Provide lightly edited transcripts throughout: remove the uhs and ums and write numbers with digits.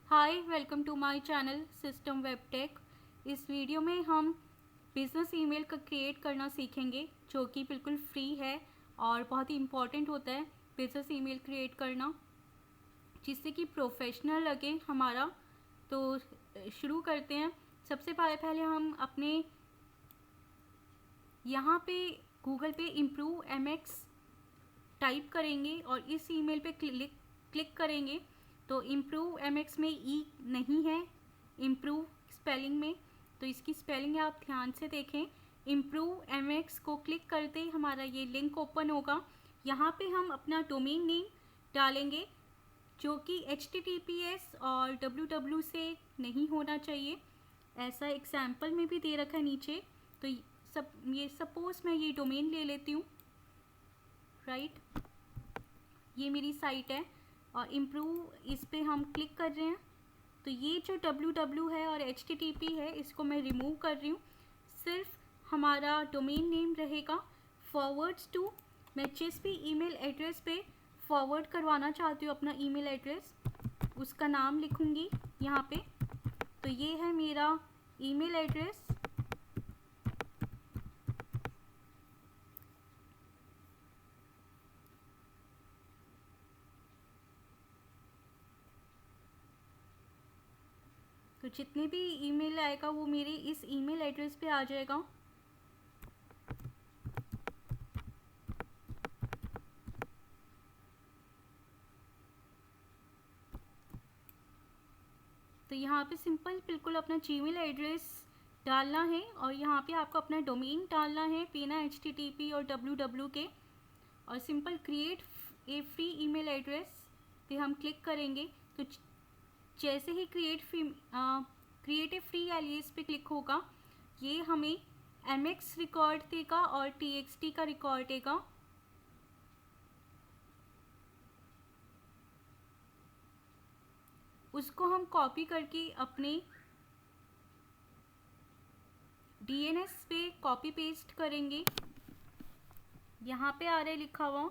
Hi welcome to my channel system web tech. इस वीडियो में हम बिज़नेस ईमेल का क्रिएट करना सीखेंगे जो कि बिल्कुल फ्री है और बहुत ही इम्पॉर्टेंट होता है बिज़नेस ईमेल क्रिएट करना, जिससे कि प्रोफेशनल लगे हमारा। तो शुरू करते हैं। सबसे पहले हम अपने यहाँ पे गूगल पे इम्प्रूव MX टाइप करेंगे और इस ईमेल पे क्लिक करेंगे। तो इम्प्रूव MX में ई नहीं है, इम्प्रूव स्पेलिंग में, तो इसकी स्पेलिंग आप ध्यान से देखें। इम्प्रूव MX को क्लिक करते ही हमारा ये लिंक ओपन होगा। यहाँ पे हम अपना डोमेन नेम डालेंगे जो कि HTTPS और www से नहीं होना चाहिए, ऐसा एग्जाम्पल में भी दे रखा है नीचे। तो ये सपोज मैं ये डोमेन ले लेती हूँ, राइट। ये मेरी साइट है और इम्प्रूव इस पे हम क्लिक कर रहे हैं। तो ये जो www है और HTTP है इसको मैं रिमूव कर रही हूँ। सिर्फ हमारा डोमेन नेम रहेगा। फॉरवर्ड्स टू, मैं जिस भी ईमेल एड्रेस पे फॉरवर्ड करवाना चाहती हूँ अपना ईमेल एड्रेस, उसका नाम लिखूँगी यहाँ पे। तो ये है मेरा ईमेल एड्रेस। तो जितने भी ईमेल आएगा वो मेरे इस ईमेल एड्रेस पे आ जाएगा। तो यहाँ पे सिंपल बिल्कुल अपना जीमेल एड्रेस डालना है और यहाँ पे आपको अपना डोमेन डालना है बिना HTTP और www के, और simple create a free email address पे हम क्लिक करेंगे। तो जैसे ही क्रिएट ए फ्री एलियास पे क्लिक होगा, ये हमें MX रिकॉर्ड देगा और TXT का रिकॉर्ड देगा। उसको हम कॉपी करके अपने DNS पे कॉपी पेस्ट करेंगे। यहाँ पे आ रहा है लिखा हुआ।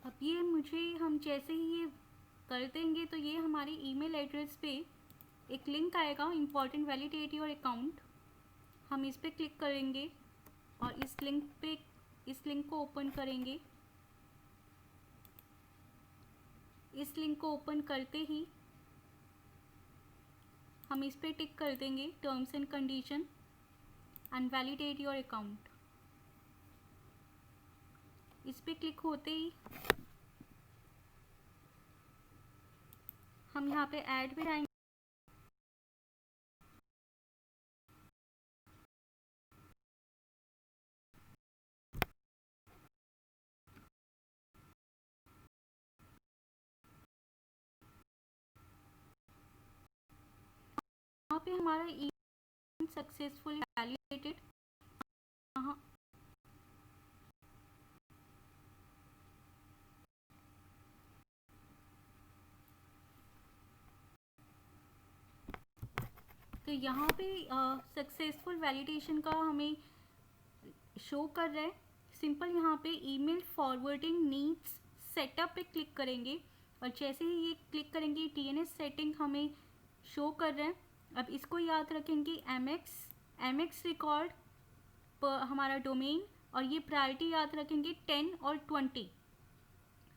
अब ये हम जैसे ही ये कर देंगे तो ये हमारे ईमेल एड्रेस पे एक लिंक आएगा, इम्पॉर्टेंट वैलिडेट योर अकाउंट। हम इस पर क्लिक करेंगे और इस लिंक को ओपन करेंगे। इस लिंक को ओपन करते ही हम इस पर टिक कर देंगे terms and condition. And validate your account. इस पे क्लिक होते ही हम यहाँ पे ऐड पे जाएंगे। यहाँ पे हमारा ईमेल सक्सेसफुली वैलिडेटेड। यहाँ तो यहाँ पे सक्सेसफुल वैलिडेशन का हमें शो कर रहा है। सिंपल यहाँ पे ईमेल फॉरवर्डिंग नीड्स सेटअप पे क्लिक करेंगे और जैसे ही ये क्लिक करेंगे DNS सेटिंग हमें शो कर रहा है। अब इसको याद रखेंगे MX रिकॉर्ड पर हमारा डोमेन, और ये प्रायोरिटी याद रखेंगे 10 और 20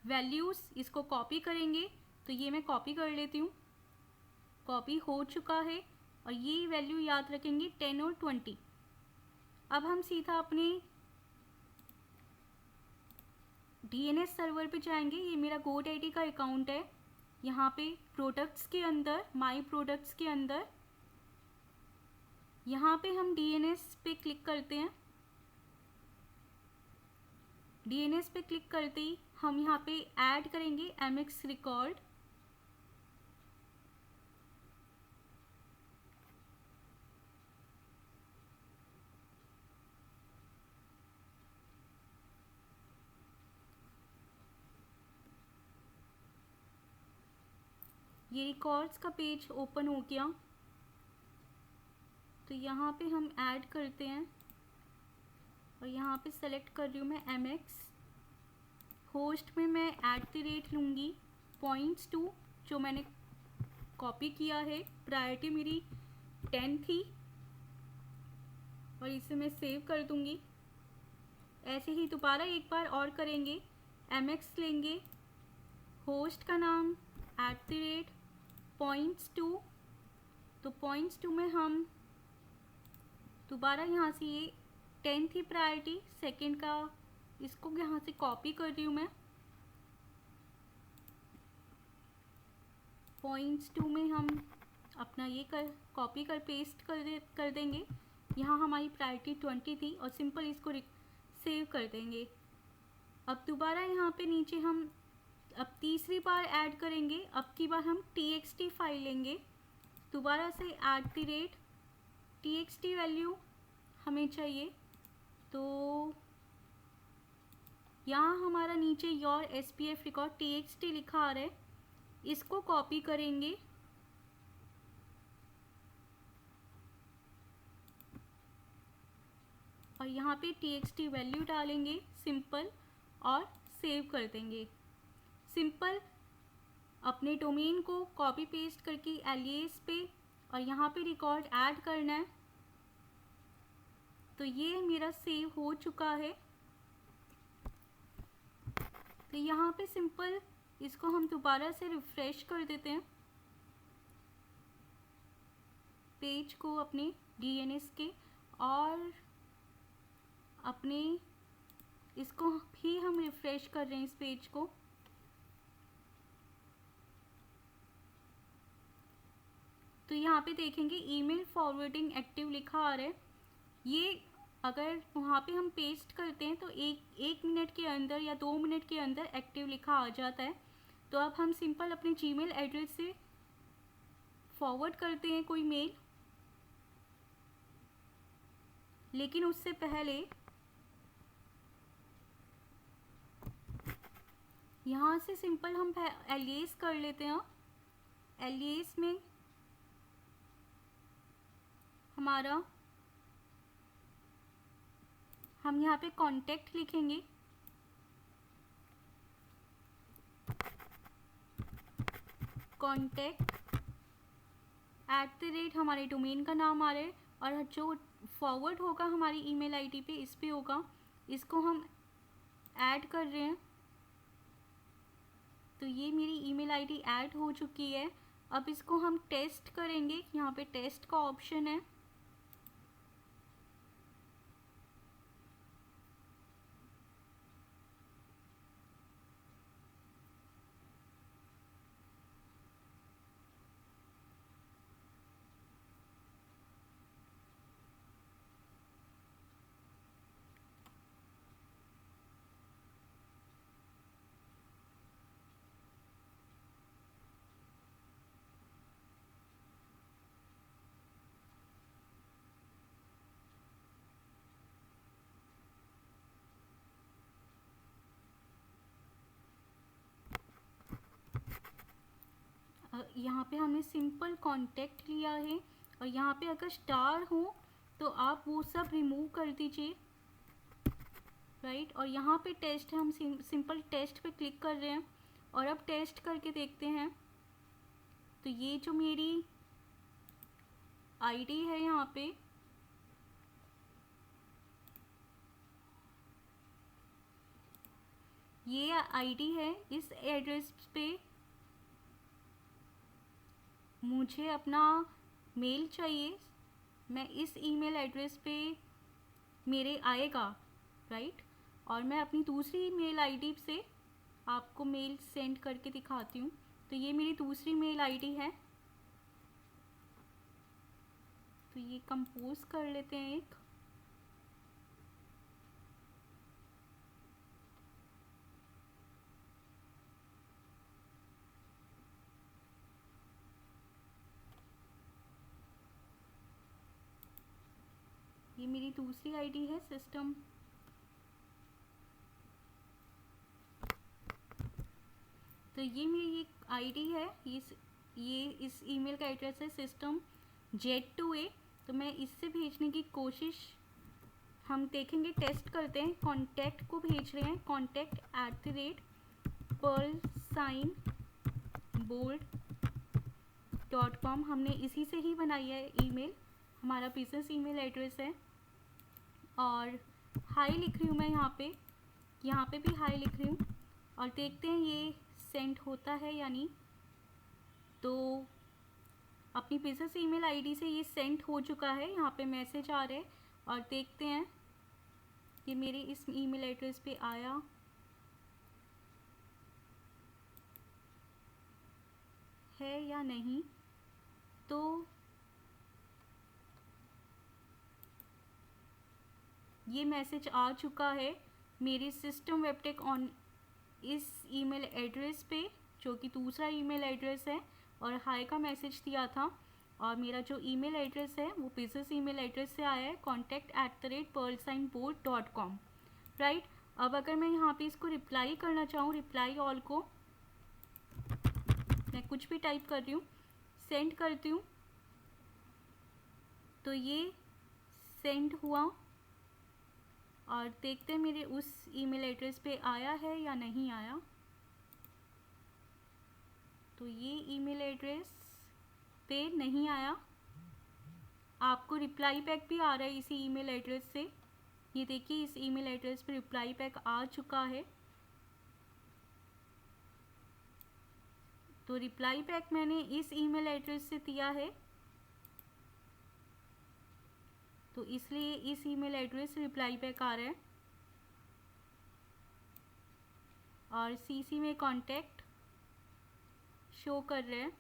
वैल्यूज़। इसको कॉपी करेंगे, तो ये मैं कॉपी कर लेती हूँ। कॉपी हो चुका है और ये वैल्यू याद रखेंगे 10 और 20। अब हम सीधा अपने DNS सर्वर पे जाएंगे। ये मेरा GoDaddy का अकाउंट है। यहाँ पे प्रोडक्ट्स के अंदर, माई प्रोडक्ट्स के अंदर यहाँ पे हम DNS पे क्लिक करते हैं। DNS पे क्लिक करते ही हम यहाँ पे ऐड करेंगे MX रिकॉर्ड। ये रिकॉर्ड्स का पेज ओपन हो गया। तो यहाँ पे हम ऐड करते हैं और यहाँ पे सेलेक्ट कर रही हूँ मैं MX। होस्ट में मैं @ लूँगी .2 जो मैंने कॉपी किया है। प्रायोरिटी मेरी 10 थी और इसे मैं सेव कर दूँगी। ऐसे ही दोबारा एक बार और करेंगे। MX लेंगे, होस्ट का नाम @.2, तो .2 में हम दोबारा यहाँ से ये 10 थी प्रायोरिटी, सेकंड का इसको यहाँ से कॉपी कर रही हूँ मैं। .2 में हम अपना ये कॉपी कर पेस्ट कर देंगे। यहाँ हमारी प्रायोरिटी 20 थी और सिंपल इसको सेव कर देंगे। अब दोबारा यहाँ पे नीचे हम अब तीसरी बार ऐड करेंगे। अब की बार हम TXT फाइल लेंगे। दोबारा से @TXT वैल्यू हमें चाहिए। तो यहाँ हमारा नीचे योर SPF रिकॉर्ड TXT लिखा आ रहा है। इसको कॉपी करेंगे और यहाँ पे TXT वैल्यू डालेंगे सिंपल और सेव कर देंगे। सिंपल अपने डोमेन को कॉपी पेस्ट करके एलियास पे और यहाँ पे रिकॉर्ड ऐड करना है। तो ये मेरा सेव हो चुका है। तो यहाँ पे सिंपल इसको हम दोबारा से रिफ्रेश कर देते हैं पेज को अपने DNS के, और अपने इसको भी हम रिफ्रेश कर रहे हैं इस पेज को। तो यहाँ पे देखेंगे ईमेल फॉरवर्डिंग एक्टिव लिखा आ रहा है। ये अगर वहाँ पे हम पेस्ट करते हैं तो एक मिनट के अंदर या 2 मिनट के अंदर एक्टिव लिखा आ जाता है। तो अब हम सिंपल अपने जीमेल एड्रेस से फॉरवर्ड करते हैं कोई मेल, लेकिन उससे पहले यहाँ से सिंपल हम एलियास कर लेते हैं। एलियास में हमारा हम यहाँ पे कॉन्टैक्ट लिखेंगे। कॉन्टैक्ट @ हमारे डोमेन का नाम आ रहा है और जो फॉरवर्ड होगा हमारी ईमेल आईडी पे इस पे होगा। इसको हम ऐड कर रहे हैं। तो ये मेरी ईमेल आईडी ऐड हो चुकी है। अब इसको हम टेस्ट करेंगे। यहाँ पे टेस्ट का ऑप्शन है। यहाँ पे हमने सिंपल कांटेक्ट लिया है और यहाँ पे अगर स्टार हो तो आप वो सब रिमूव कर दीजिए, राइट। और यहाँ पे टेस्ट है, हम सिंपल टेस्ट पे क्लिक कर रहे हैं और अब टेस्ट करके देखते हैं। तो ये जो मेरी आईडी है यहाँ पे, ये आईडी है, इस एड्रेस पे मुझे अपना मेल चाहिए, मैं इस ईमेल एड्रेस पे मेरे आएगा, राइट। और मैं अपनी दूसरी मेल आईडी से आपको मेल सेंड करके दिखाती हूँ। तो ये मेरी दूसरी मेल आईडी है, तो ये कंपोज कर लेते हैं एक। ये मेरी दूसरी आईडी है सिस्टम। तो ये मेरी एक आईडी है, इस ईमेल का एड्रेस है system Z2A। तो मैं इससे भेजने की कोशिश हम देखेंगे, टेस्ट करते हैं। कॉन्टैक्ट को भेज रहे हैं, contact@pearlsignboard.com। हमने इसी से ही बनाई है ईमेल, हमारा बिजनेस ईमेल एड्रेस है। और हाई लिख रही हूँ मैं यहाँ पे भी हाई लिख रही हूँ और देखते हैं ये सेंड होता है या नहीं। तो अपनी बिजनेस ईमेल आईडी से ये सेंड हो चुका है, यहाँ पे मैसेज आ रहे हैं और देखते हैं ये मेरे इस ईमेल एड्रेस पे आया है या नहीं। तो ये मैसेज आ चुका है मेरी सिस्टम वेबटेक ऑन इस ईमेल एड्रेस पे, जो कि दूसरा ईमेल एड्रेस है, और हाई का मैसेज दिया था। और मेरा जो ईमेल एड्रेस है वो बिजनेस ईमेल एड्रेस से आया है, contact@pearlsignboard.com, राइट। अब अगर मैं यहाँ पे इसको रिप्लाई करना चाहूँ, रिप्लाई ऑल को मैं कुछ भी टाइप कर रही हूँ, सेंड करती हूँ, तो ये सेंड हुआ। और देखते हैं मेरे उस ईमेल एड्रेस पे आया है या नहीं आया। तो ये ईमेल एड्रेस पे नहीं आया। आपको रिप्लाई बैक भी आ रहा है इसी ईमेल एड्रेस से। ये देखिए, इस ईमेल एड्रेस पे रिप्लाई बैक आ चुका है। तो रिप्लाई बैक मैंने इस ईमेल एड्रेस से दिया है, तो इसलिए इस ईमेल एड्रेस से रिप्लाई बैक आ रहा है। और सीसी में कांटेक्ट शो कर रहे हैं।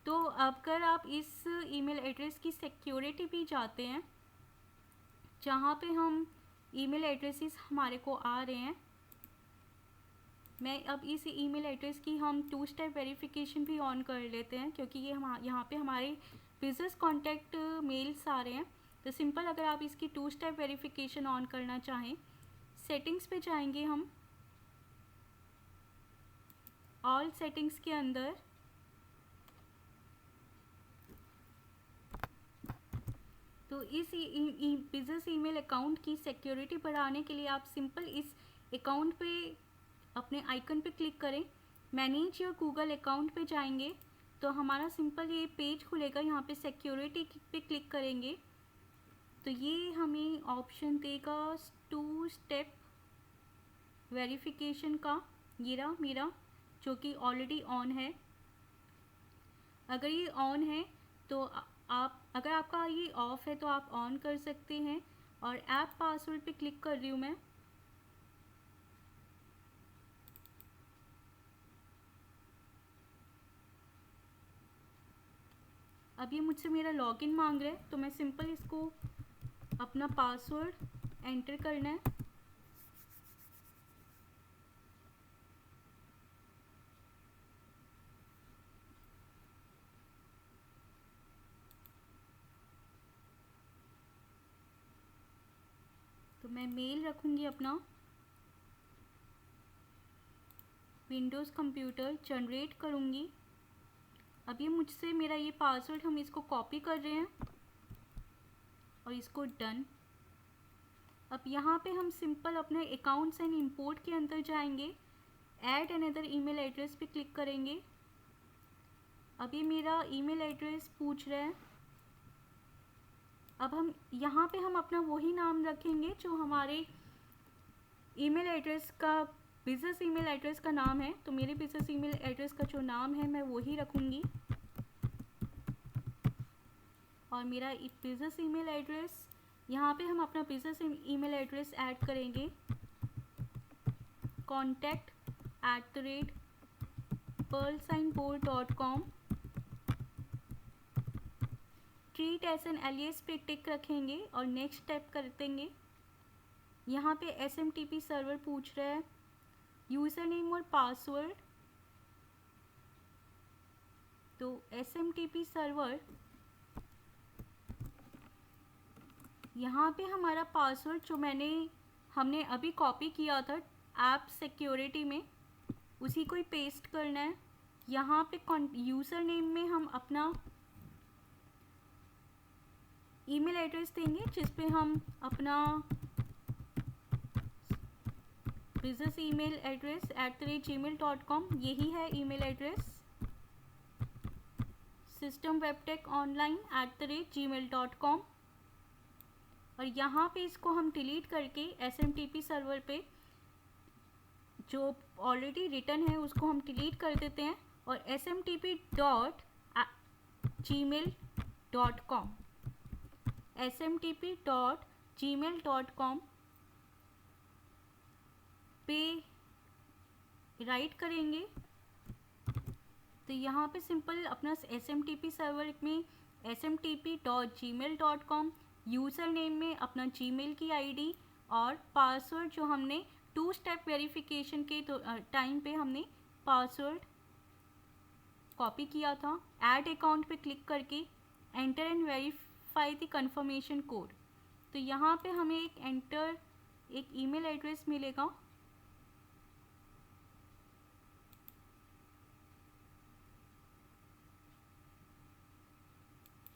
तो अगर आप इस ईमेल एड्रेस की सिक्योरिटी भी जाते हैं, जहाँ पे हम ईमेल एड्रेसेस हमारे को आ रहे हैं, मैं अब इस ईमेल एड्रेस की हम 2 स्टेप वेरिफिकेशन भी ऑन कर लेते हैं, क्योंकि ये यहाँ पे हमारे बिजनेस कॉन्टैक्ट मेल्स आ रहे हैं। तो सिंपल, अगर आप इसकी 2 स्टेप वेरिफिकेशन ऑन करना चाहें, सेटिंग्स पे जाएंगे हम। ऑल सेटिंग्स के अंदर तो इस बिजनेस ईमेल अकाउंट की सिक्योरिटी बढ़ाने के लिए आप सिंपल इस अकाउंट पे अपने आइकन पे क्लिक करें, मैनेज योर गूगल अकाउंट पे जाएंगे तो हमारा सिंपल ये पेज खुलेगा। यहाँ पे सिक्योरिटी पे क्लिक करेंगे तो ये हमें ऑप्शन देगा 2 स्टेप वेरिफिकेशन का। ये रहा मेरा, जो कि ऑलरेडी ऑन है। अगर ये ऑन है तो आप, अगर आपका ये ऑफ है तो आप ऑन कर सकते हैं। और ऐप पासवर्ड पे क्लिक कर रही हूँ मैं। अब ये मुझसे मेरा लॉगिन मांग रहा है, तो मैं सिंपल इसको अपना पासवर्ड एंटर करना है। तो मैं मेल रखूँगी अपना, विंडोज़ कंप्यूटर जनरेट करूँगी अब ये मुझसे मेरा ये पासवर्ड, हम इसको कॉपी कर रहे हैं और इसको डन। अब यहाँ पे हम सिंपल अपने अकाउंट्स एंड इंपोर्ट के अंदर जाएंगे, ऐड अनदर ईमेल एड्रेस पे क्लिक करेंगे। अब ये मेरा ईमेल एड्रेस पूछ रहा है। अब हम यहाँ पे हम अपना वही नाम रखेंगे जो हमारे ईमेल एड्रेस का, बिज़नेस ईमेल एड्रेस का नाम है। तो मेरे बिज़नेस ईमेल एड्रेस का जो नाम है मैं वही रखूँगी। और मेरा बिज़नेस ईमेल एड्रेस, यहाँ पे हम अपना बिज़नेस ईमेल एड्रेस ऐड करेंगे, contact@pearlsignboard.com। Treat as an alias पे टिक रखेंगे और नेक्स्ट स्टेप कर देंगे। यहाँ पे SMTP सर्वर पूछ रहा है, यूज़र नेम और पासवर्ड। तो SMTP सर्वर, यहाँ पे हमारा पासवर्ड जो हमने अभी कॉपी किया था ऐप सिक्योरिटी में, उसी को ही पेस्ट करना है। यहाँ पे यूज़र नेम में हम अपना ईमेल एड्रेस देंगे जिस पे हम अपना बिज़नेस ईमेल एड्रेस @gmail.com, यही है ईमेल एड्रेस, systemwebtechonline@gmail.com। और यहाँ पे इसको हम डिलीट करके SMTP सर्वर पे जो ऑलरेडी रिटर्न है उसको हम डिलीट कर देते हैं और smtp.gmail.com पे राइट करेंगे। तो यहाँ पे सिंपल अपना SMTP सर्वर में smtp.gmail.com, यूज़र नेम में अपना जीमेल की आईडी और पासवर्ड जो हमने 2 स्टेप वेरिफिकेशन के टाइम पे हमने पासवर्ड कॉपी किया था। ऐड अकाउंट पे क्लिक करके enter and verify the confirmation code. तो यहाँ पे हमें एक ईमेल एड्रेस मिलेगा,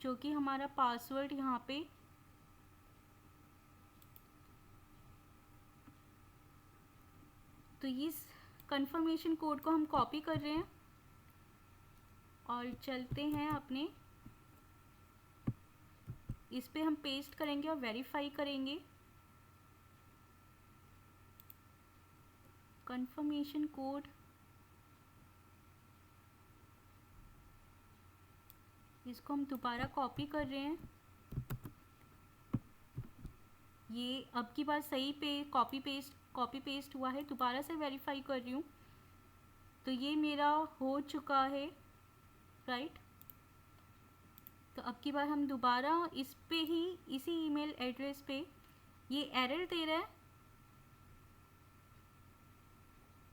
जो कि हमारा पासवर्ड यहाँ पे तो इस कंफर्मेशन कोड को हम कॉपी कर रहे हैं और चलते हैं अपने इस पे हम पेस्ट करेंगे और वेरीफाई करेंगे। कंफर्मेशन कोड, इसको हम दोबारा कॉपी कर रहे हैं। ये अब की बार सही पे कॉपी पेस्ट हुआ है। दोबारा से वेरीफाई कर रही हूँ। तो ये मेरा हो चुका है, राइट। तो अब की बार हम दोबारा इस पे ही, इसी ईमेल एड्रेस पे ये एरर दे रहा है।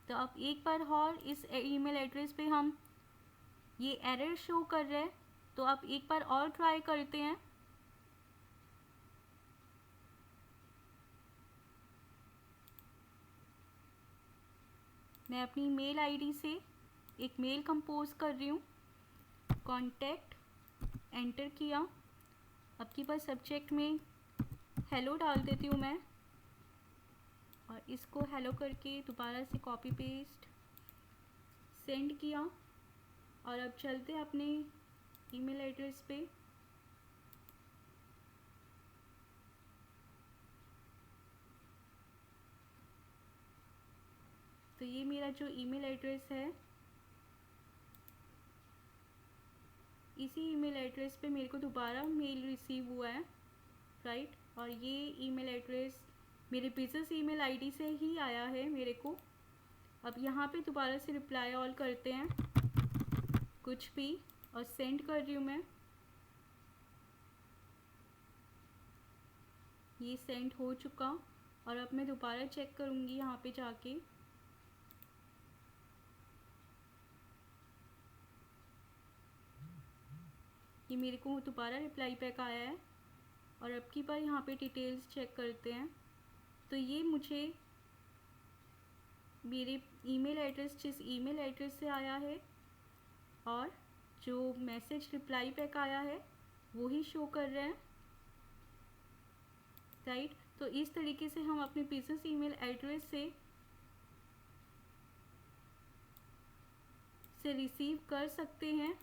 तो अब एक बार और इस ईमेल एड्रेस पे हम, ये एरर शो कर रहा है। तो अब एक बार और ट्राई करते हैं। मैं अपनी मेल आईडी से एक मेल कंपोज कर रही हूँ, कॉन्टैक्ट, एंटर किया। अब की बार सब्जेक्ट में हेलो डाल देती हूँ मैं और इसको हेलो करके दोबारा से कॉपी पेस्ट सेंड किया। और अब चलते हैं अपने ईमेल एड्रेस पे। तो ये मेरा जो ईमेल एड्रेस है, इसी ईमेल एड्रेस पे मेरे को दोबारा मेल रिसीव हुआ है, राइट। और ये ईमेल एड्रेस मेरे बिज़नेस ईमेल आईडी से ही आया है मेरे को। अब यहाँ पे दोबारा से रिप्लाई ऑल करते हैं कुछ भी और सेंड कर रही हूँ मैं। ये सेंड हो चुका और अब मैं दोबारा चेक करूँगी यहाँ पे जाके। ये मेरे को दोबारा रिप्लाई बैक आया है और अब की बार यहाँ पे डिटेल्स चेक करते हैं। तो ये मुझे मेरे ईमेल एड्रेस, जिस ईमेल एड्रेस से आया है और जो मैसेज रिप्लाई बैक आया है वो ही शो कर रहा है, राइट। तो इस तरीके से हम अपने बिजनेस ईमेल एड्रेस से रिसीव कर सकते हैं।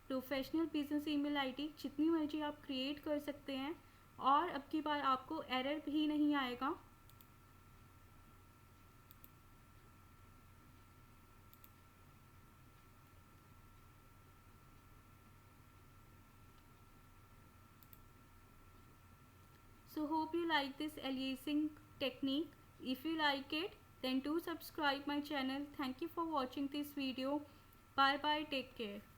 प्रोफेशनल बिजनेस ईमेल आईडी जितनी मर्जी आप क्रिएट कर सकते हैं और अब की बार आपको एरर भी नहीं आएगा। So hope you like this aliasing technique. If you like it, then do subscribe my channel. Thank you for watching this video. Bye bye, take care.